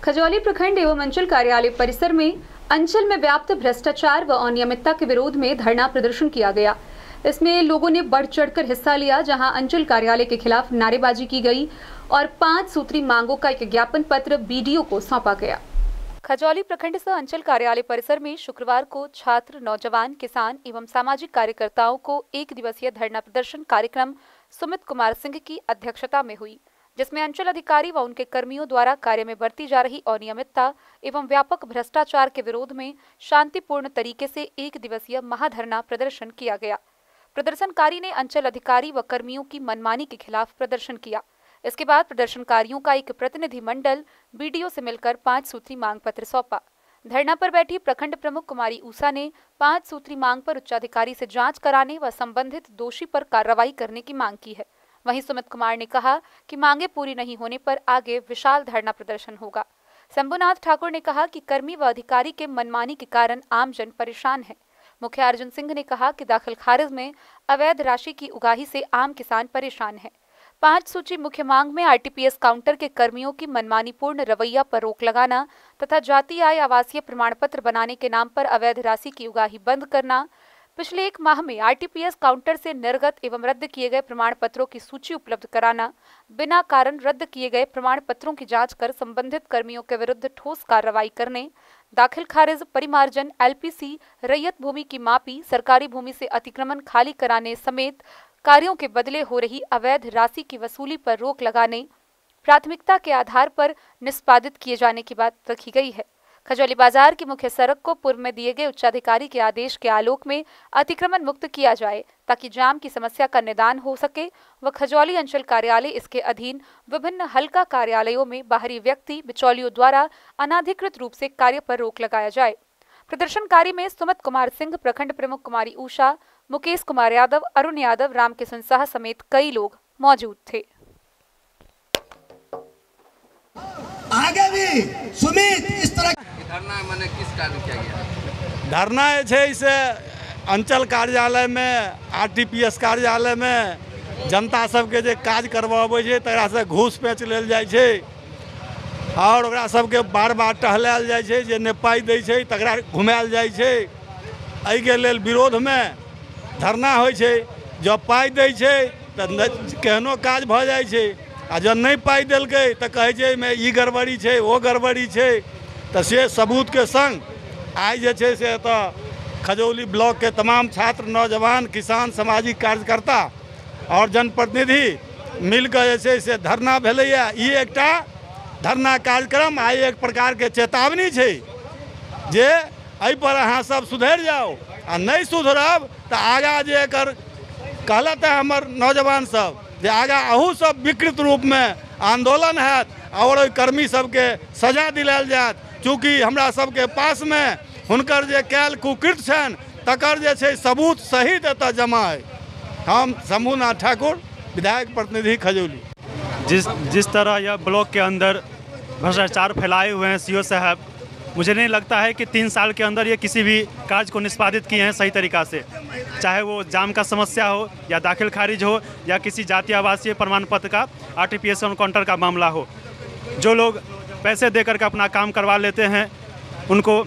खजौली प्रखंड एवं अंचल कार्यालय परिसर में अंचल में व्याप्त भ्रष्टाचार व अनियमितता के विरोध में धरना प्रदर्शन किया गया। इसमें लोगों ने बढ़ चढ़कर हिस्सा लिया, जहां अंचल कार्यालय के खिलाफ नारेबाजी की गई और 5 सूत्री मांगों का एक ज्ञापन पत्र बीडीओ को सौंपा गया। खजौली प्रखंड से अंचल कार्यालय परिसर में शुक्रवार को छात्र, नौजवान, किसान एवं सामाजिक कार्यकर्ताओं को एक दिवसीय धरना प्रदर्शन कार्यक्रम सुमित कुमार सिंह की अध्यक्षता में हुई, जिसमें अंचल अधिकारी व उनके कर्मियों द्वारा कार्य में बरती जा रही अनियमितता एवं व्यापक भ्रष्टाचार के विरोध में शांतिपूर्ण तरीके से एक दिवसीय महाधरना प्रदर्शन किया गया। प्रदर्शनकारी ने अंचल अधिकारी व कर्मियों की मनमानी के खिलाफ प्रदर्शन किया। इसके बाद प्रदर्शनकारियों का एक प्रतिनिधिमंडल बीडीओ से मिलकर 5 सूत्री मांग पत्र सौंपा। धरना पर बैठी प्रखंड प्रमुख कुमारी ऊषा ने 5 सूत्री मांग पर उच्चाधिकारी से जांच कराने व संबंधित दोषी पर कार्रवाई करने की मांग की है। वहीं सुमित कुमार ने कहा कि मांगे पूरी नहीं होने पर आगे विशाल धरना प्रदर्शन होगा। शंभुनाथ ठाकुर ने कहा कि कर्मी व अधिकारी के मनमानी के कारण आमजन परेशान है। मुखिया अर्जुन सिंह ने कहा कि दाखिल खारिज में अवैध राशि की उगाही से आम किसान परेशान है। 5 सूची मुख्य मांग में आरटीपीएस काउंटर के कर्मियों की मनमानीपूर्ण रवैया पर रोक लगाना तथा जाति आय आवासीय प्रमाण पत्र बनाने के नाम पर अवैध राशि की उगाही बंद करना, पिछले 1 माह में आरटीपीएस काउंटर से निर्गत एवं रद्द किए गए प्रमाण पत्रों की सूची उपलब्ध कराना, बिना कारण रद्द किए गए प्रमाण पत्रों की जांच कर संबंधित कर्मियों के विरुद्ध ठोस कार्रवाई करने, दाखिल खारिज, परिमार्जन, एलपीसी, रैयत भूमि की मापी, सरकारी भूमि से अतिक्रमण खाली कराने समेत कार्यों के बदले हो रही अवैध राशि की वसूली पर रोक लगाने, प्राथमिकता के आधार पर निष्पादित किए जाने की बात रखी गई है। खजौली बाजार की मुख्य सड़क को पूर्व में दिए गए उच्चाधिकारी के आदेश के आलोक में अतिक्रमण मुक्त किया जाए ताकि जाम की समस्या का निदान हो सके व खजौली अंचल कार्यालय इसके अधीन विभिन्न हल्का कार्यालयों में बाहरी व्यक्ति बिचौलियों द्वारा अनाधिकृत रूप से कार्य पर रोक लगाया जाए। प्रदर्शनकारी में सुमित कुमार सिंह, प्रखंड प्रमुख कुमारी ऊषा, मुकेश कुमार यादव, अरुण यादव, रामकिशन शाह समेत कई लोग मौजूद थे। आगे भी सुमित इस तरह धरना मैंने किस कारण किया गया? धरना से अंचल कार्यालय में, आरटीपीएस कार्यालय में जनता सबके जे काज करवाबै छै तकरा से घूस पैंच लेल जाइ छै और ओकरा सबके बार बार टहलायल जाइ छै, जे नहि पाइ दै छै तकरा घुमायल जाइ छै। एहि के लेल विरोध में धरना होइ छै। जब पाइ दै छै तऽ केहनो काज भऽ जाइ छै आ जब नहीं पाई देलकै तऽ कहै छै में ई गड़बड़ी छै, वो गड़बड़ी छै। तऽ से सबूत के संग आइ जे छै से एतऽ खजौली ब्लॉक के तमाम छात्र, नौजवान, किसान, सामाजिक कार्यकर्ता और जनप्रतिनिधि मिलकर जे छै से धरना भेलैया। ई एकटा धरना कार्यक्रम आ एक प्रकार के चेतावनी छै जे एहि पर अहाँ सब सुधरि जाओ आ नहीं सुधरब तऽ आगा जे एकर कहलत है हमर नौजवान सब जे आगा अहू सब विकृत रूप में आंदोलन हैत और कर्मी सबके सजा दिलायल जायत। चूँकि हमरा सबके पास में हुनकर जे कैल कुकृत छनि तकर जे छै सबूत सहित एतऽ जमा है। हम शंभुनाथ ठाकुर, विधायक प्रतिनिधि खजौली। जिस तरह यह ब्लॉक के अंदर भ्रष्टाचार फैलाए हुए हैं सीओ साहब, मुझे नहीं लगता है कि 3 साल के अंदर ये किसी भी कार्य को निष्पादित किए हैं सही तरीक़ा से। चाहे वो जाम का समस्या हो या दाखिल खारिज हो या किसी जातीय आवासीय प्रमाण पत्र का आरटीपीएस काउंटर का मामला हो। जो लोग पैसे देकर के अपना काम करवा लेते हैं उनको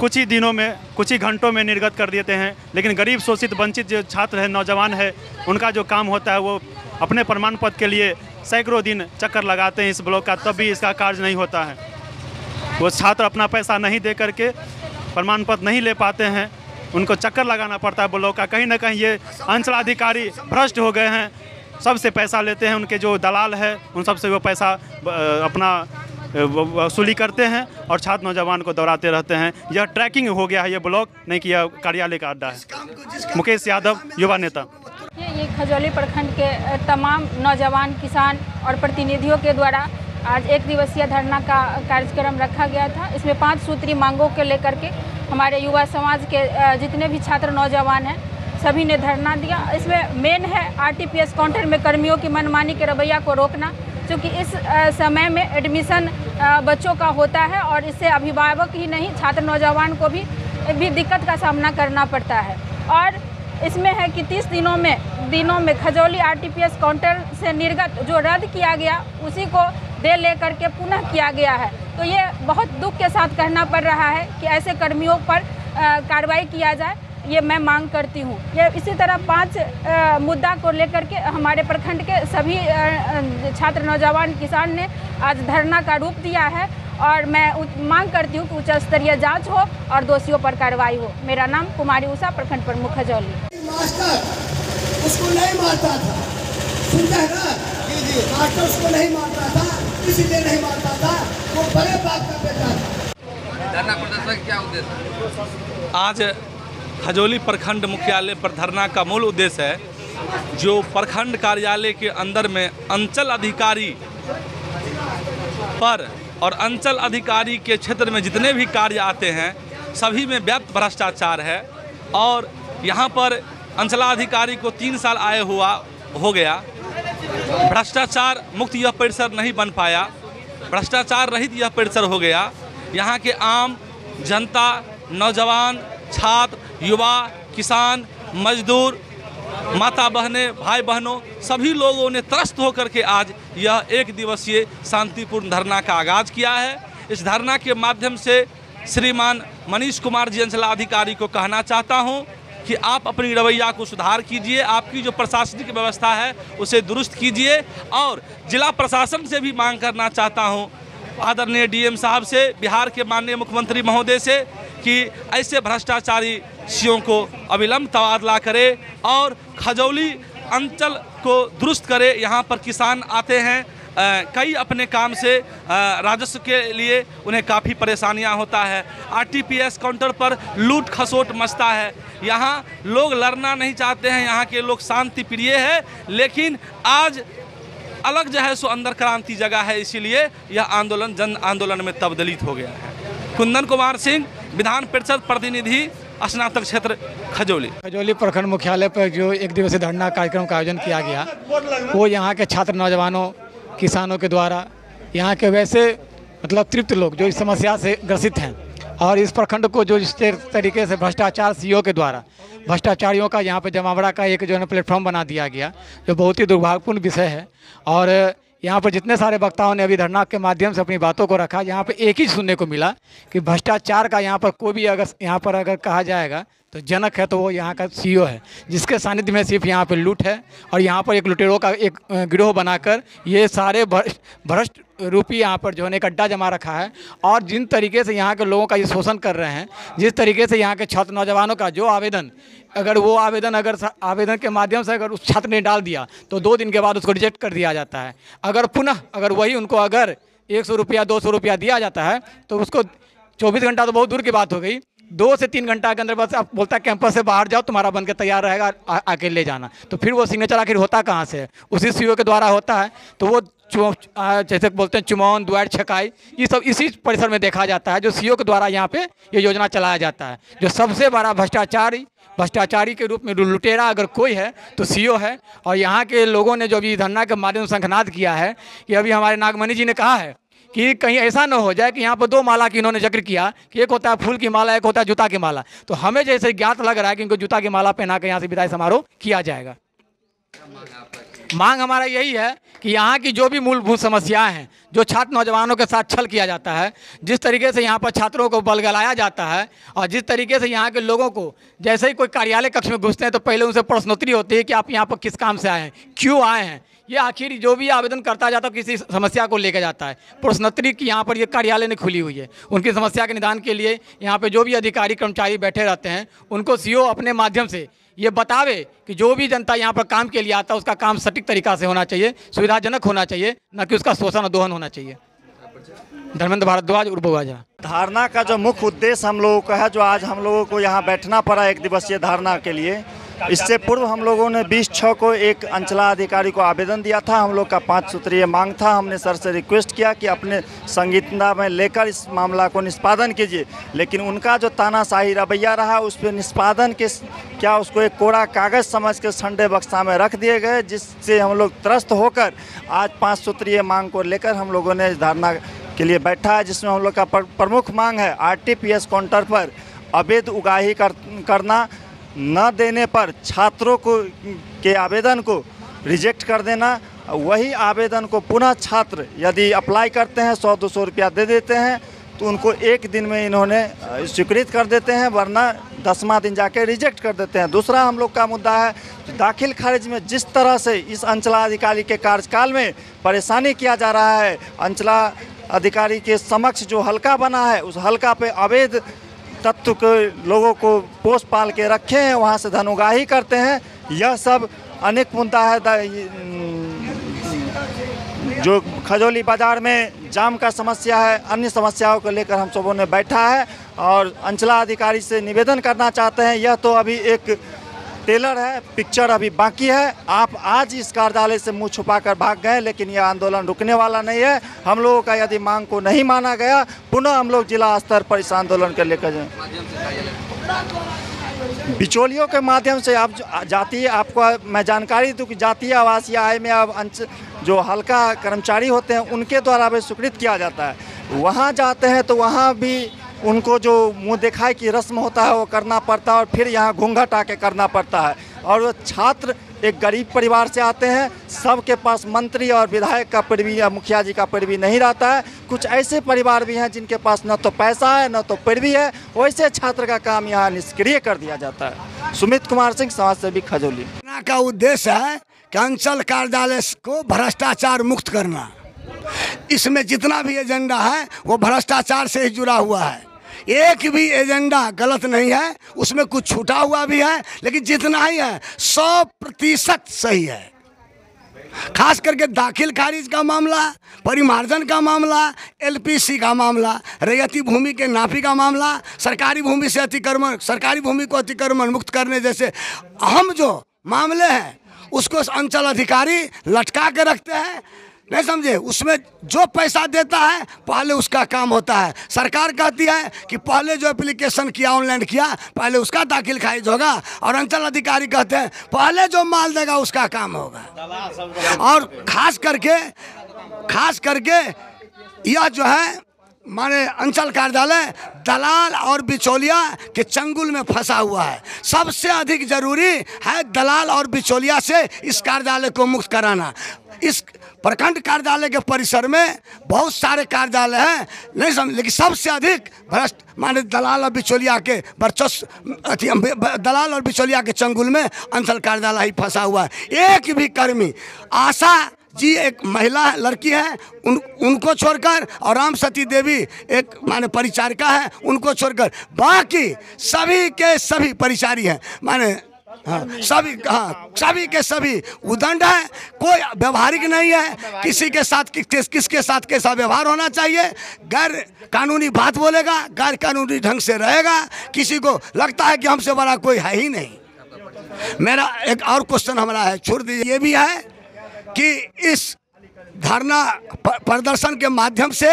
कुछ ही दिनों में, कुछ ही घंटों में निर्गत कर देते हैं। लेकिन गरीब, शोषित, वंचित जो छात्र है, नौजवान है, उनका जो काम होता है वो अपने प्रमाण पत्र के लिए सैकड़ों दिन चक्कर लगाते हैं इस ब्लॉक का, तब भी इसका कार्य नहीं होता है। वो छात्र अपना पैसा नहीं दे करके प्रमाण पत्र नहीं ले पाते हैं, उनको चक्कर लगाना पड़ता है ब्लॉक का। कहीं ना कहीं ये अंचलाधिकारी भ्रष्ट हो गए हैं, सबसे पैसा लेते हैं, उनके जो दलाल है उन सबसे वो पैसा अपना वसूली करते हैं और छात्र नौजवान को दौड़ाते रहते हैं। यह ट्रैकिंग हो गया है ये ब्लॉक, नहीं कि यह कार्यालय का अड्डा है। मुकेश यादव, युवा नेता। ये खजौली प्रखंड के तमाम नौजवान, किसान और प्रतिनिधियों के द्वारा आज एक दिवसीय धरना का कार्यक्रम रखा गया था। इसमें 5 सूत्री मांगों के लेकर के हमारे युवा समाज के जितने भी छात्र, नौजवान हैं, सभी ने धरना दिया। इसमें मेन है आरटीपीएस काउंटर में कर्मियों की मनमानी के रवैया को रोकना, क्योंकि इस समय में एडमिशन बच्चों का होता है और इससे अभिभावक ही नहीं, छात्र नौजवान को भी दिक्कत का सामना करना पड़ता है। और इसमें है कि 30 दिनों में खजौली आरटीपीएस काउंटर से निर्गत जो रद्द किया गया उसी को दे लेकर के पुनः किया गया है। तो ये बहुत दुख के साथ कहना पड़ रहा है कि ऐसे कर्मियों पर कार्रवाई किया जाए, ये मैं मांग करती हूँ। ये इसी तरह 5 मुद्दा को लेकर के हमारे प्रखंड के सभी छात्र नौजवान किसान ने आज धरना का रूप दिया है और मैं मांग करती हूँ कि उच्च स्तरीय जांच हो और दोषियों पर कार्रवाई हो। मेरा नाम कुमारी उषा, प्रखंड प्रमुख खजौली। मास्टर उसको नहीं मारता था, सुनते हैं ना? मास्टर उसको नहीं मारता था, इसलिए नहीं मारता था, वो बड़े बाप का बेटा था। धरना प्रदर्शन क्या उद्देश्य? आज खजौली प्रखंड मुख्यालय पर धरना का मूल उद्देश्य है जो प्रखंड कार्यालय के अंदर में अंचल अधिकारी पर और अंचल अधिकारी के क्षेत्र में जितने भी कार्य आते हैं सभी में व्याप्त भ्रष्टाचार है। और यहाँ पर अंचलाधिकारी को 3 साल आए हो गया, भ्रष्टाचार मुक्त यह परिसर नहीं बन पाया, भ्रष्टाचार रहित यह परिसर हो गया। यहाँ के आम जनता, नौजवान, छात्र, युवा, किसान, मजदूर, माता बहनें, भाई बहनों सभी लोगों ने त्रस्त होकर के आज यह 1 दिवसीय शांतिपूर्ण धरना का आगाज़ किया है। इस धरना के माध्यम से श्रीमान मनीष कुमार जी अंचलाधिकारी को कहना चाहता हूं कि आप अपनी रवैया को सुधार कीजिए, आपकी जो प्रशासनिक व्यवस्था है उसे दुरुस्त कीजिए। और जिला प्रशासन से भी मांग करना चाहता हूं, आदरणीय डीएम साहब से, बिहार के माननीय मुख्यमंत्री महोदय से, कि ऐसे भ्रष्टाचारी सीओ को अविलंब तबादला करे और खजौली अंचल को दुरुस्त करे। यहाँ पर किसान आते हैं कई अपने काम से राजस्व के लिए उन्हें काफ़ी परेशानियां होता है। आरटीपीएस काउंटर पर लूट खसोट मचता है। यहाँ लोग लड़ना नहीं चाहते हैं, यहाँ के लोग शांति प्रिय है, लेकिन आज अलग जो है सो अंदर क्रांति जगह है, इसीलिए यह आंदोलन जन आंदोलन में तब्दीलित हो गया है। कुंदन कुमार सिंह, विधान परिषद प्रतिनिधि, स्नातक क्षेत्र, खजौली। खजौली प्रखंड मुख्यालय पर जो 1 दिवसीय धरना कार्यक्रम का आयोजन किया गया वो यहाँ के छात्र नौजवानों, किसानों के द्वारा, यहाँ के वैसे मतलब तृप्त लोग जो इस समस्या से ग्रसित हैं और इस प्रखंड को जो इस तरीके से भ्रष्टाचार सीओ के द्वारा भ्रष्टाचारियों का यहाँ पे जमावड़ा का एक जो है प्लेटफॉर्म बना दिया गया, जो बहुत ही दुर्भाग्यपूर्ण विषय है। और यहाँ पर जितने सारे वक्ताओं ने अभी धरना के माध्यम से अपनी बातों को रखा, यहाँ पे एक ही सुनने को मिला कि भ्रष्टाचार का यहाँ पर कोई भी अगर कहा जाएगा तो जनक है तो वो यहाँ का सीईओ है, जिसके सानिध्य में सिर्फ यहाँ पे लूट है। और यहाँ पर एक लुटेरों का एक गिरोह बनाकर ये सारे भ्रष्ट रूपी यहाँ पर जो है एक अड्डा जमा रखा है। और जिन तरीके से यहाँ के लोगों का ये शोषण कर रहे हैं, जिस तरीके से यहाँ के छात्र नौजवानों का जो आवेदन के माध्यम से अगर उस छात्र ने डाल दिया तो 2 दिन के बाद उसको रिजेक्ट कर दिया जाता है। अगर वही उनको अगर 100 रुपया 200 रुपया दिया जाता है तो उसको 24 घंटा तो बहुत दूर की बात हो गई, 2 से 3 घंटा के अंदर बस आप बोलता है कैंपस से बाहर जाओ, तुम्हारा बन के तैयार रहेगा, आके ले जाना। तो फिर वो सिग्नेचर आखिर होता कहाँ से है? उसी सीईओ के द्वारा होता है। तो वो जैसे बोलते हैं चुमौन, द्वार, छकाई, ये सब इसी परिसर में देखा जाता है, जो सीईओ के द्वारा यहाँ पे ये योजना चलाया जाता है। जो सबसे बड़ा भ्रष्टाचारी के रूप में लुटेरा अगर कोई है तो सीईओ है। और यहाँ के लोगों ने जो अभी धरना के माध्यम से शंखनाद किया है कि अभी हमारे नागमणि जी ने कहा है कि कहीं ऐसा न हो जाए कि यहाँ पर 2 माला की इन्होंने जिक्र किया कि एक होता है फूल की माला, एक होता है जूता की माला। तो हमें जैसे ज्ञात लग रहा है कि इनको जूता की माला पहना कर यहाँ से विदाई समारोह किया जाएगा। मांग हमारा यही है कि यहाँ की जो भी मूलभूत समस्याएं हैं, जो छात्र नौजवानों के साथ छल किया जाता है, जिस तरीके से यहाँ पर छात्रों को बलगलाया जाता है और जिस तरीके से यहाँ के लोगों को जैसे ही कोई कार्यालय कक्ष में घुसते हैं तो पहले उनसे प्रश्नोत्तरी होती है कि आप यहाँ पर किस काम से आए हैं, क्यों आए हैं। ये आखिर जो भी आवेदन करता जाता है किसी समस्या को लेकर जाता है। प्रश्नोत्तरी की यहाँ पर ये कार्यालय ने खुली हुई है, उनकी समस्या के निदान के लिए यहाँ पे जो भी अधिकारी कर्मचारी बैठे रहते हैं उनको सीईओ अपने माध्यम से ये बतावे कि जो भी जनता यहाँ पर काम के लिए आता है उसका काम सटीक तरीका से होना चाहिए, सुविधाजनक होना चाहिए, न कि उसका शोषण और दोहन होना चाहिए। धर्मेंद्र भारद्वाज, उर्बोवाजा। धरना का जो मुख्य उद्देश्य हम लोगों का है, जो आज हम लोगों को यहाँ बैठना पड़ा 1 दिवसीय धरना के लिए, इससे पूर्व हम लोगों ने 20/6 को एक अंचलाधिकारी को आवेदन दिया था। हम लोग का 5 सूत्रीय मांग था। हमने सर से रिक्वेस्ट किया कि अपने संगीतना में लेकर इस मामला को निष्पादन कीजिए, लेकिन उनका जो तानाशाही रवैया रहा उस पर निष्पादन के क्या उसको एक कोरा कागज़ समझ के संडे बक्सा में रख दिए गए, जिससे हम लोग त्रस्त होकर आज 5 सूत्रीय मांग को लेकर हम लोगों ने इस धरना के लिए बैठा है, जिसमें हम लोग का प्रमुख मांग है आरटीपीएस काउंटर पर अवैध उगाही करना न देने पर छात्रों को के आवेदन को रिजेक्ट कर देना वही आवेदन को पुनः छात्र यदि अप्लाई करते हैं 100-200 रुपया दे देते हैं तो उनको एक दिन में इन्होंने स्वीकृत कर देते हैं, वरना 10वां दिन जाके रिजेक्ट कर देते हैं। दूसरा हम लोग का मुद्दा है दाखिल खारिज में जिस तरह से इस अंचलाधिकारी के कार्यकाल में परेशानी किया जा रहा है, अंचलाधिकारी के समक्ष जो हल्का बना है उस हल्का पे अवैध तत्व के लोगों को पोस पाल के रखे हैं, वहाँ से धन उगाही करते हैं। यह सब अनेक मुद्दा है। जो खजौली बाज़ार में जाम का समस्या है, अन्य समस्याओं को लेकर हम सबों ने बैठा है और अंचलाधिकारी से निवेदन करना चाहते हैं। यह तो अभी एक टेलर है, पिक्चर अभी बाकी है। आप आज इस कार्यालय से मुंह छुपाकर भाग गए, लेकिन यह आंदोलन रुकने वाला नहीं है। हम लोगों का यदि मांग को नहीं माना गया, पुनः हम लोग जिला स्तर पर इस आंदोलन को लेकर जाएं। बिचौलियों के माध्यम से आप जातीय, आपको मैं जानकारी दूं कि जातीय आवासीय आय में अब जो हल्का कर्मचारी होते हैं उनके द्वारा भी स्वीकृत किया जाता है। वहाँ जाते हैं तो वहाँ भी उनको जो मुंह दिखाई की रस्म होता है वो करना पड़ता है और फिर यहाँ घूंघट आके करना पड़ता है। और वो छात्र एक गरीब परिवार से आते हैं, सबके पास मंत्री और विधायक का पैरवी या मुखिया जी का पैरवी नहीं रहता है। कुछ ऐसे परिवार भी हैं जिनके पास न तो पैसा है न तो पैरवी है, वैसे छात्र का काम यहाँ निष्क्रिय कर दिया जाता है। सुमित कुमार सिंह, समाज सेवी, खजौली। का उद्देश्य है कि अंचल कार्यालय को भ्रष्टाचार मुक्त करना। इसमें जितना भी एजेंडा है वो भ्रष्टाचार से ही जुड़ा हुआ है। एक भी एजेंडा गलत नहीं है, उसमें कुछ छूटा हुआ भी है, लेकिन जितना ही है 100% सही है। खास करके दाखिल खारिज का मामला, परिमार्जन का मामला, एलपीसी का मामला, रैयती भूमि के नापी का मामला, सरकारी भूमि से अतिक्रमण, सरकारी भूमि को अतिक्रमण मुक्त करने जैसे अहम जो मामले हैं उसको अंचल अधिकारी लटका के रखते हैं। नहीं समझे, उसमें जो पैसा देता है पहले उसका काम होता है। सरकार कहती है कि पहले जो एप्लीकेशन किया, ऑनलाइन किया, पहले उसका दाखिल खारिज होगा, और अंचल अधिकारी कहते हैं पहले जो माल देगा उसका काम होगा। और खास करके यह जो है माने अंचल कार्यालय दलाल और बिचौलिया के चंगुल में फंसा हुआ है। सबसे अधिक जरूरी है दलाल और बिचौलिया से इस कार्यालय को मुक्त कराना। इस प्रखंड कार्यालय के परिसर में बहुत सारे कार्यालय हैं, नहीं समझ, लेकिन सबसे अधिक भ्रष्ट माने दलाल और बिचौलिया के दलाल और बिचौलिया के चंगुल में अंचल कार्यालय ही फंसा हुआ है। एक भी कर्मी, आशा जी एक महिला लड़की है, उनको छोड़कर, और राम सती देवी एक माने परिचारिका है, उनको छोड़कर बाकी सभी के सभी परिचारी हैं। माने सभी के सभी उदंड है, कोई व्यवहारिक नहीं है। किसी के साथ किसके साथ कैसा व्यवहार होना चाहिए, गैर कानूनी बात बोलेगा, गैर कानूनी ढंग से रहेगा। किसी को लगता है कि हमसे बड़ा कोई है ही नहीं। मेरा एक और क्वेश्चन हमारा है, छोड़ दीजिए, ये भी है कि इस धरना प्रदर्शन के माध्यम से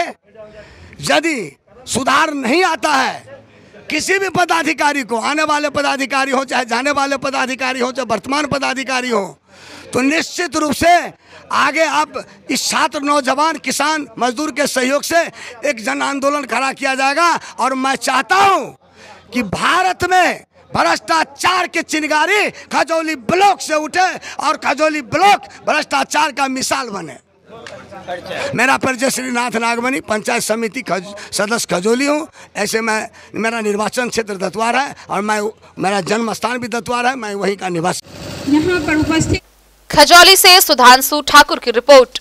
यदि सुधार नहीं आता है किसी भी पदाधिकारी को, आने वाले पदाधिकारी हो चाहे जाने वाले पदाधिकारी हो चाहे वर्तमान पदाधिकारी हो, तो निश्चित रूप से आगे अब इस छात्र, नौजवान, किसान, मजदूर के सहयोग से एक जन आंदोलन खड़ा किया जाएगा। और मैं चाहता हूं कि भारत में भ्रष्टाचार के चिंगारी खजौली ब्लॉक से उठे और खजौली ब्लॉक भ्रष्टाचार का मिसाल बने। मेरा परिचय श्रीनाथ नागमणि, पंचायत समिति सदस्य खजौली हूँ। ऐसे मेरा निर्वाचन क्षेत्र दत्वार है और मेरा जन्म स्थान भी दत्वार है, मैं वहीं का निवासी। यहाँ पर उपस्थित खजौली से सुधांशु ठाकुर की रिपोर्ट।